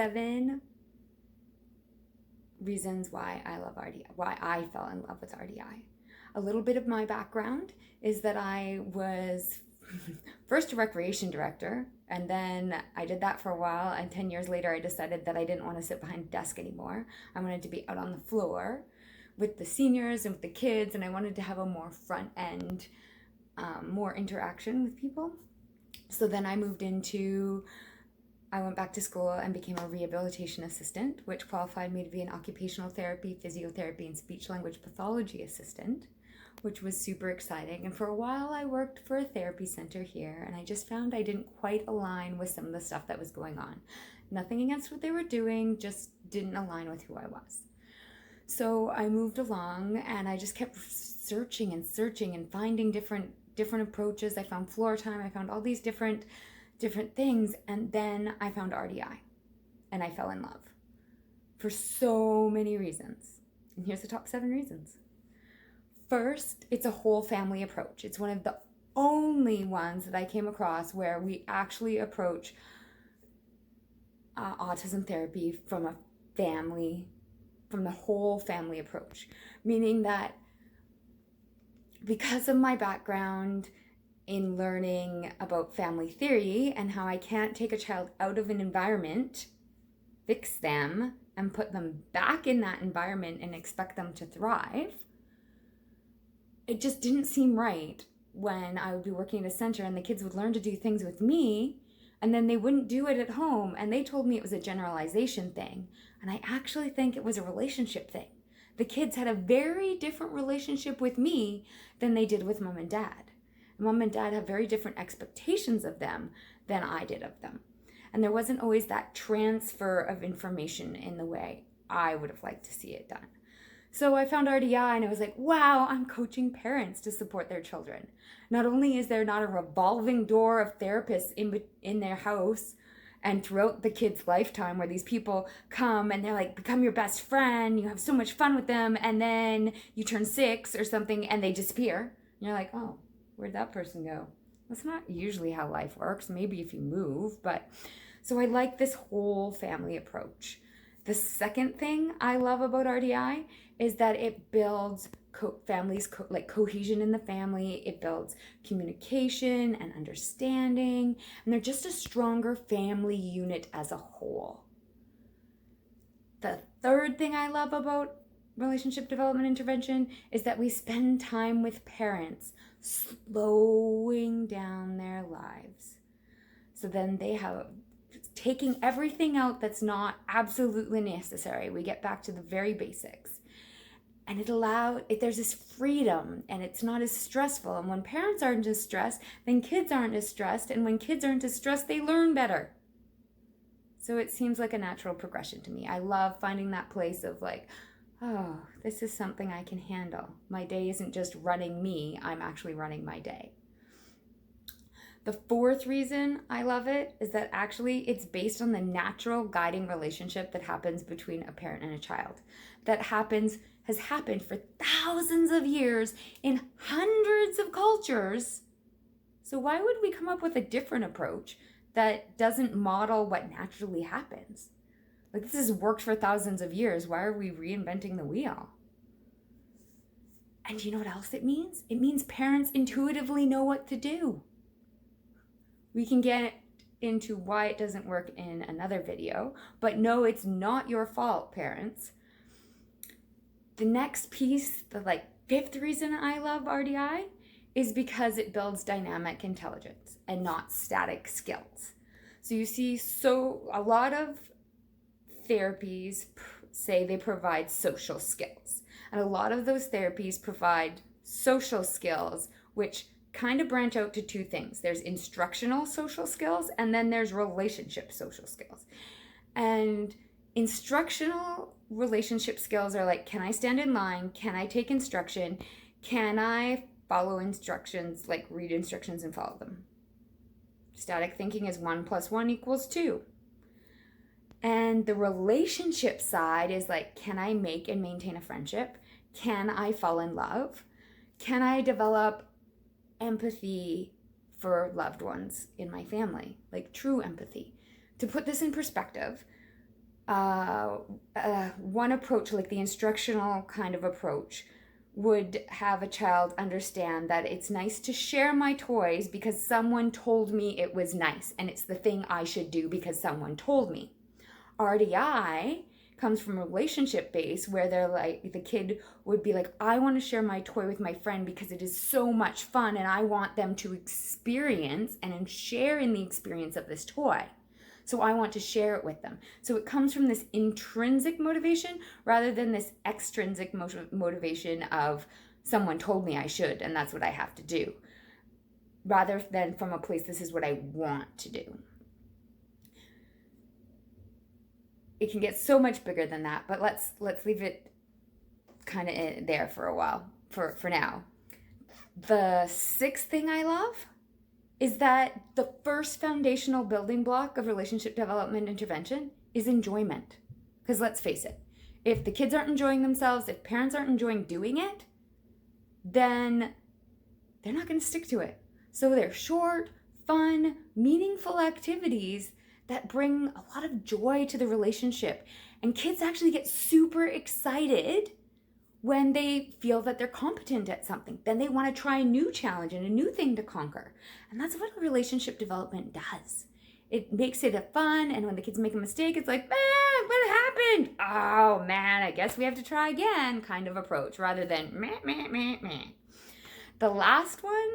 7 reasons why I love RDI, why I fell in love with RDI. A little bit of my background is that I was first a recreation director, and then I did that for a while, and 10 years later I decided that I didn't want to sit behind a desk anymore. I wanted to be out on the floor with the seniors and with the kids, and I wanted to have a more front end, more interaction with people. So then I went back to school and became a rehabilitation assistant, which qualified me to be an occupational therapy, physiotherapy, and speech language pathology assistant, which was super exciting. And for a while I worked for a therapy center here, and I just found I didn't quite align with some of the stuff that was going on. Nothing against what they were doing, just didn't align with who I was. So I moved along, and I just kept searching and finding different approaches. I found floor time, I found all these different things, and then I found RDI, and I fell in love for so many reasons. And here's the top 7 reasons. First, it's a whole family approach. It's one of the only ones that I came across where we actually approach autism therapy from the whole family approach, meaning that because of my background in learning about family theory and how I can't take a child out of an environment, fix them, and put them back in that environment and expect them to thrive, it just didn't seem right when I would be working at a center and the kids would learn to do things with me and then they wouldn't do it at home, and they told me it was a generalization thing, and I actually think it was a relationship thing. The kids had a very different relationship with me than they did with mom and dad. Mom and dad have very different expectations of them than I did of them. And there wasn't always that transfer of information in the way I would have liked to see it done. So I found RDI and I was like, wow, I'm coaching parents to support their children. Not only is there not a revolving door of therapists in their house and throughout the kid's lifetime where these people come and they're like, become your best friend, you have so much fun with them, and then you turn 6 or something and they disappear. And you're like, oh, where'd that person go? That's not usually how life works. Maybe if you move, but so I like this whole family approach. The second thing I love about RDI is that it builds cohesion in the family. It builds communication and understanding, and they're just a stronger family unit as a whole. The third thing I love about relationship development intervention is that we spend time with parents, slowing down their lives. So then they have taking everything out that's not absolutely necessary. We get back to the very basics. And there's this freedom, and it's not as stressful. And when parents aren't as stressed, then kids aren't as stressed. And when kids aren't as stressed, they learn better. So it seems like a natural progression to me. I love finding that place of like, oh, this is something I can handle. My day isn't just running me, I'm actually running my day. The fourth reason I love it is that actually it's based on the natural guiding relationship that happens between a parent and a child. That has happened for thousands of years in hundreds of cultures. So why would we come up with a different approach that doesn't model what naturally happens? Like, this has worked for thousands of years. Why are we reinventing the wheel? And you know what else it means? It means parents intuitively know what to do. We can get into why it doesn't work in another video, but no, it's not your fault, parents. The next piece, the fifth reason I love RDI is because it builds dynamic intelligence and not static skills. So you see, a lot of therapies say they provide social skills, and a lot of those therapies provide social skills, which kind of branch out to 2 things. There's instructional social skills, and then there's relationship social skills. And instructional relationship skills are like, can I stand in line? Can I take instruction? Can I follow instructions, like read instructions and follow them? Static thinking is 1 + 1 = 2. And the relationship side is like, can I make and maintain a friendship? Can I fall in love? Can I develop empathy for loved ones in my family, like true empathy? To put this in perspective, one approach, like the instructional kind of approach, would have a child understand that it's nice to share my toys because someone told me it was nice, and it's the thing I should do because someone told me. RDI comes from a relationship base where they're like, the kid would be like, I want to share my toy with my friend because it is so much fun and I want them to experience and share in the experience of this toy. So I want to share it with them. So it comes from this intrinsic motivation rather than this extrinsic motivation of someone told me I should and that's what I have to do. Rather than from a place, this is what I want to do. It can get so much bigger than that, but let's leave it kind of there for a while, for now. The sixth thing I love is that the first foundational building block of relationship development intervention is enjoyment. Because let's face it, if the kids aren't enjoying themselves, if parents aren't enjoying doing it, then they're not going to stick to it. So they're short, fun, meaningful activities that bring a lot of joy to the relationship. And kids actually get super excited when they feel that they're competent at something. Then they want to try a new challenge and a new thing to conquer. And that's what relationship development does. It makes it a fun, and when the kids make a mistake, it's like, what happened? Oh man, I guess we have to try again kind of approach rather than meh, meh, meh, meh. The last one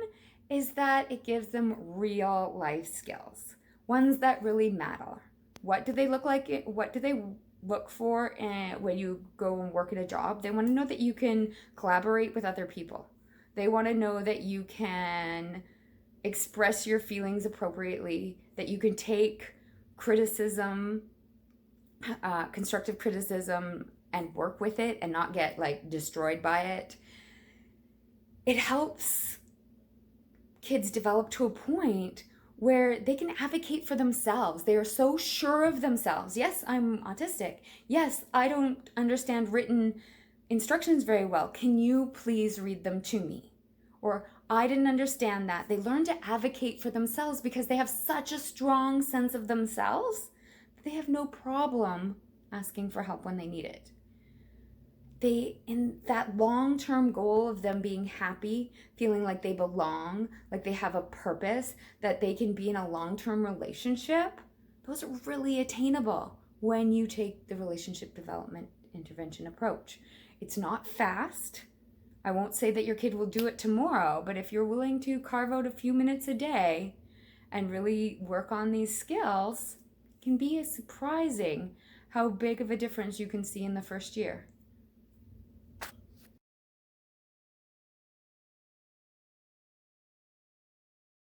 is that it gives them real life skills, ones that really matter. What do they look like? What do they look for when you go and work at a job? They want to know that you can collaborate with other people. They want to know that you can express your feelings appropriately, that you can take criticism, constructive criticism, and work with it and not get like destroyed by it. It helps kids develop to a point where they can advocate for themselves. They are so sure of themselves. Yes, I'm autistic. Yes, I don't understand written instructions very well. Can you please read them to me? Or I didn't understand that. They learn to advocate for themselves because they have such a strong sense of themselves that they have no problem asking for help when they need it. In that long-term goal of them being happy, feeling like they belong, like they have a purpose, that they can be in a long-term relationship, those are really attainable when you take the relationship development intervention approach. It's not fast. I won't say that your kid will do it tomorrow, but if you're willing to carve out a few minutes a day and really work on these skills, it can be surprising how big of a difference you can see in the first year.